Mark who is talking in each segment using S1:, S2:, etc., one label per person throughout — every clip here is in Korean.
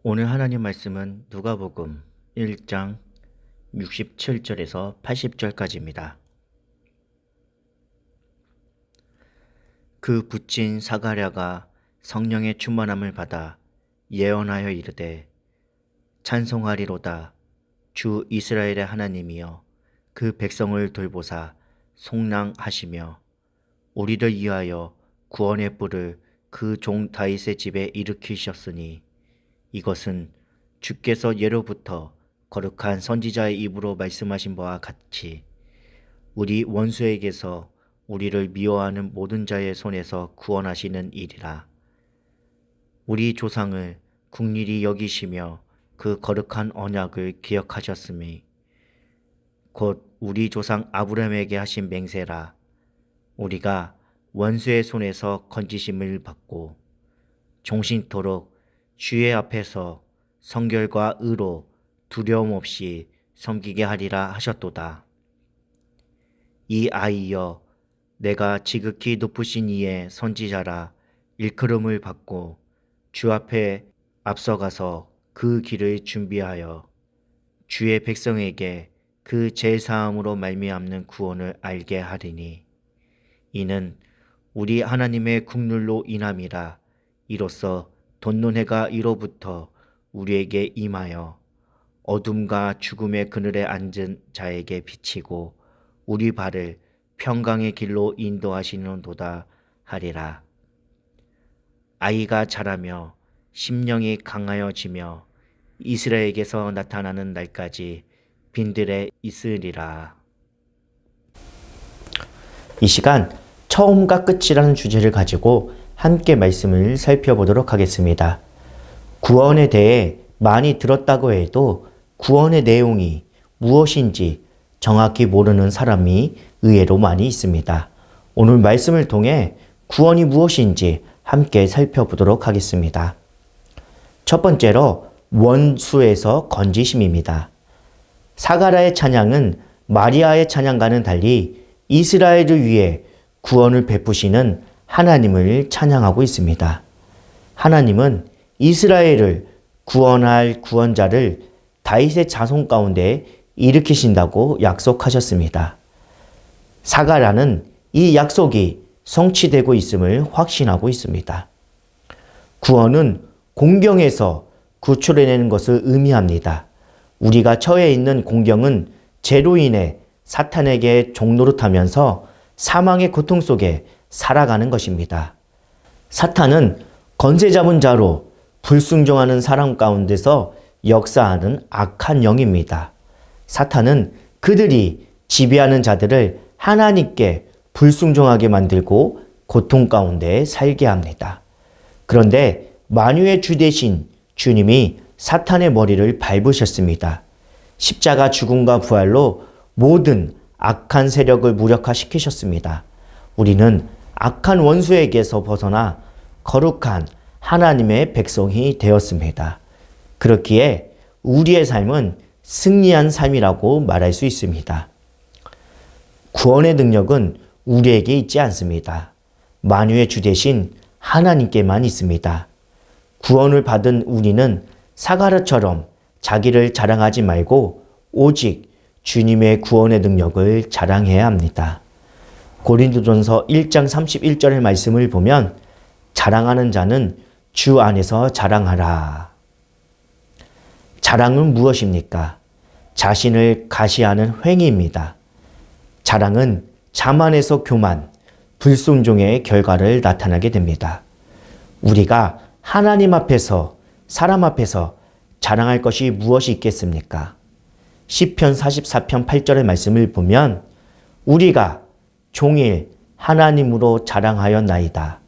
S1: 오늘 하나님 말씀은 누가복음 1장 67절에서 80절까지입니다. 그 붓진 사가랴가 성령의 충만함을 받아 예언하여 이르되 찬송하리로다. 주 이스라엘의 하나님이여 그 백성을 돌보사 속량하시며 우리를 위하여 구원의 뿔을 그 종 다윗의 집에 일으키셨으니 이것은 주께서 예로부터 거룩한 선지자의 입으로 말씀하신 바와 같이 우리 원수에게서 우리를 미워하는 모든 자의 손에서 구원하시는 일이라. 우리 조상을 긍휼히 여기시며 그 거룩한 언약을 기억하셨으니 곧 우리 조상 아브라함에게 하신 맹세라. 우리가 원수의 손에서 건지심을 받고 종신토록 주의 앞에서 성결과 의로 두려움 없이 섬기게 하리라 하셨도다. 이 아이여, 내가 지극히 높으신 이의 선지자라 일컬음을 받고 주 앞에 앞서가서 그 길을 준비하여 주의 백성에게 그 제사함으로 말미암는 구원을 알게 하리니 이는 우리 하나님의 국률로 인함이라. 이로써 돋는 해가 이로부터 우리에게 임하여 어둠과 죽음의 그늘에 앉은 자에게 비치고 우리 발을 평강의 길로 인도하시는도다 하리라. 아이가 자라며 심령이 강하여지며 이스라엘에게서 나타나는 날까지 빈들에 있으리라. 이 시간 처음과 끝이라는 주제를 가지고 함께 말씀을 살펴보도록 하겠습니다. 구원에 대해 많이 들었다고 해도 구원의 내용이 무엇인지 정확히 모르는 사람이 의외로 많이 있습니다. 오늘 말씀을 통해 구원이 무엇인지 함께 살펴보도록 하겠습니다. 첫 번째로 원수에서 건지심입니다. 사가랴의 찬양은 마리아의 찬양과는 달리 이스라엘을 위해 구원을 베푸시는 하나님을 찬양하고 있습니다. 하나님은 이스라엘을 구원할 구원자를 다윗의 자손 가운데 일으키신다고 약속하셨습니다. 사가랴는 이 약속이 성취되고 있음을 확신하고 있습니다. 구원은 공경에서 구출해내는 것을 의미합니다. 우리가 처해 있는 공경은 죄로 인해 사탄에게 종노릇하면서 사망의 고통 속에 살아가는 것입니다. 사탄은 건세 잡은 자로 불순종하는 사람 가운데서 역사하는 악한 영입니다. 사탄은 그들이 지배하는 자들을 하나님께 불순종하게 만들고 고통 가운데 살게 합니다. 그런데 만유의 주 되신 주님이 사탄의 머리를 밟으셨습니다. 십자가 죽음과 부활로 모든 악한 세력을 무력화시키셨습니다. 우리는 악한 원수에게서 벗어나 거룩한 하나님의 백성이 되었습니다. 그렇기에 우리의 삶은 승리한 삶이라고 말할 수 있습니다. 구원의 능력은 우리에게 있지 않습니다. 만유의 주 되신 하나님께만 있습니다. 구원을 받은 우리는 사가랴처럼 자기를 자랑하지 말고 오직 주님의 구원의 능력을 자랑해야 합니다. 고린도전서 1장 31절의 말씀을 보면 자랑하는 자는 주 안에서 자랑하라. 자랑은 무엇입니까? 자신을 가시하는 행위입니다. 자랑은 자만에서 교만, 불순종의 결과를 나타나게 됩니다. 우리가 하나님 앞에서, 사람 앞에서 자랑할 것이 무엇이 있겠습니까? 시편 44편 8절의 말씀을 보면 우리가 종일 하나님으로 자랑하였나이다.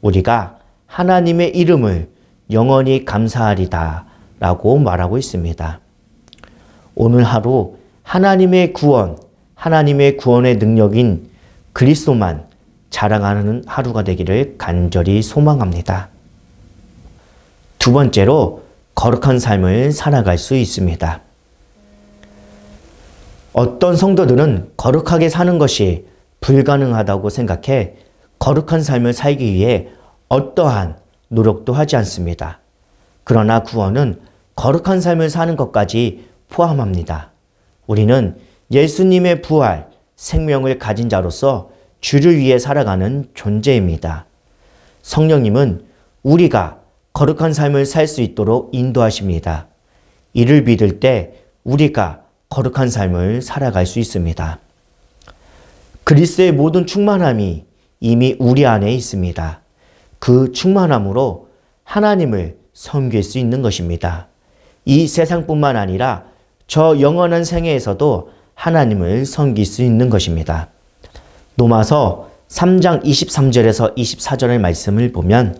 S1: 우리가 하나님의 이름을 영원히 감사하리다 라고 말하고 있습니다. 오늘 하루 하나님의 구원, 하나님의 구원의 능력인 그리스도만 자랑하는 하루가 되기를 간절히 소망합니다. 두 번째로 거룩한 삶을 살아갈 수 있습니다. 어떤 성도들은 거룩하게 사는 것이 불가능하다고 생각해 거룩한 삶을 살기 위해 어떠한 노력도 하지 않습니다. 그러나 구원은 거룩한 삶을 사는 것까지 포함합니다. 우리는 예수님의 부활, 생명을 가진 자로서 주를 위해 살아가는 존재입니다. 성령님은 우리가 거룩한 삶을 살 수 있도록 인도하십니다. 이를 믿을 때 우리가 거룩한 삶을 살아갈 수 있습니다. 그리스도의 모든 충만함이 이미 우리 안에 있습니다. 그 충만함으로 하나님을 섬길 수 있는 것입니다. 이 세상뿐만 아니라 저 영원한 생애에서도 하나님을 섬길 수 있는 것입니다. 로마서 3장 23절에서 24절의 말씀을 보면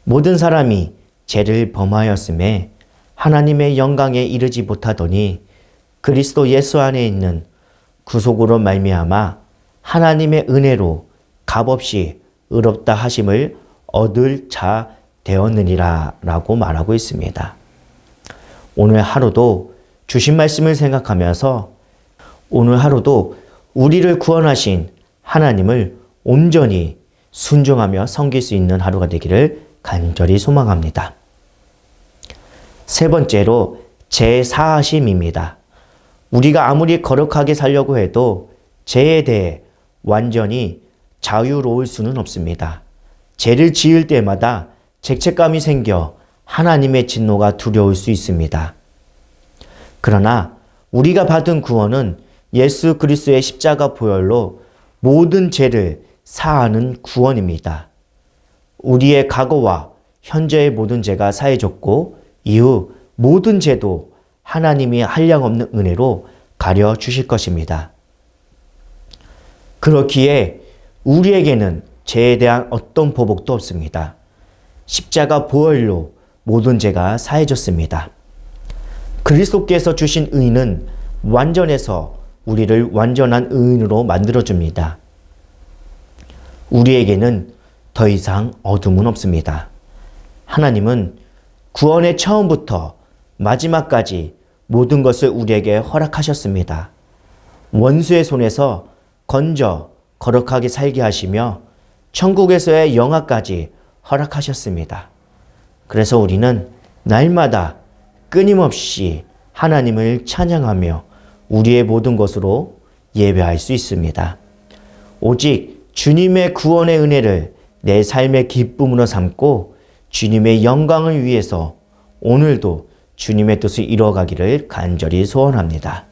S1: 모든 사람이 죄를 범하였음에 하나님의 영광에 이르지 못하더니 그리스도 예수 안에 있는 구속으로 말미암아 하나님의 은혜로 값없이 의롭다 하심을 얻을 자 되었느니라 라고 말하고 있습니다. 오늘 하루도 주신 말씀을 생각하면서 오늘 하루도 우리를 구원하신 하나님을 온전히 순종하며 섬길 수 있는 하루가 되기를 간절히 소망합니다. 세 번째로 재사하심입니다. 우리가 아무리 거룩하게 살려고 해도 죄에 대해 완전히 자유로울 수는 없습니다. 죄를 지을 때마다 죄책감이 생겨 하나님의 진노가 두려울 수 있습니다. 그러나 우리가 받은 구원은 예수 그리스도의 십자가 보혈로 모든 죄를 사하는 구원입니다. 우리의 과거와 현재의 모든 죄가 사해졌고 이후 모든 죄도 하나님이 한량없는 은혜로 가려 주실 것입니다. 그렇기에 우리에게는 죄에 대한 어떤 보복도 없습니다. 십자가 보혈로 모든 죄가 사해졌습니다. 그리스도께서 주신 의는 완전해서 우리를 완전한 의인으로 만들어줍니다. 우리에게는 더 이상 어둠은 없습니다. 하나님은 구원의 처음부터 마지막까지 모든 것을 우리에게 허락하셨습니다. 원수의 손에서 건져 거룩하게 살게 하시며 천국에서의 영화까지 허락하셨습니다. 그래서 우리는 날마다 끊임없이 하나님을 찬양하며 우리의 모든 것으로 예배할 수 있습니다. 오직 주님의 구원의 은혜를 내 삶의 기쁨으로 삼고 주님의 영광을 위해서 오늘도 주님의 뜻을 이루어가기를 간절히 소원합니다.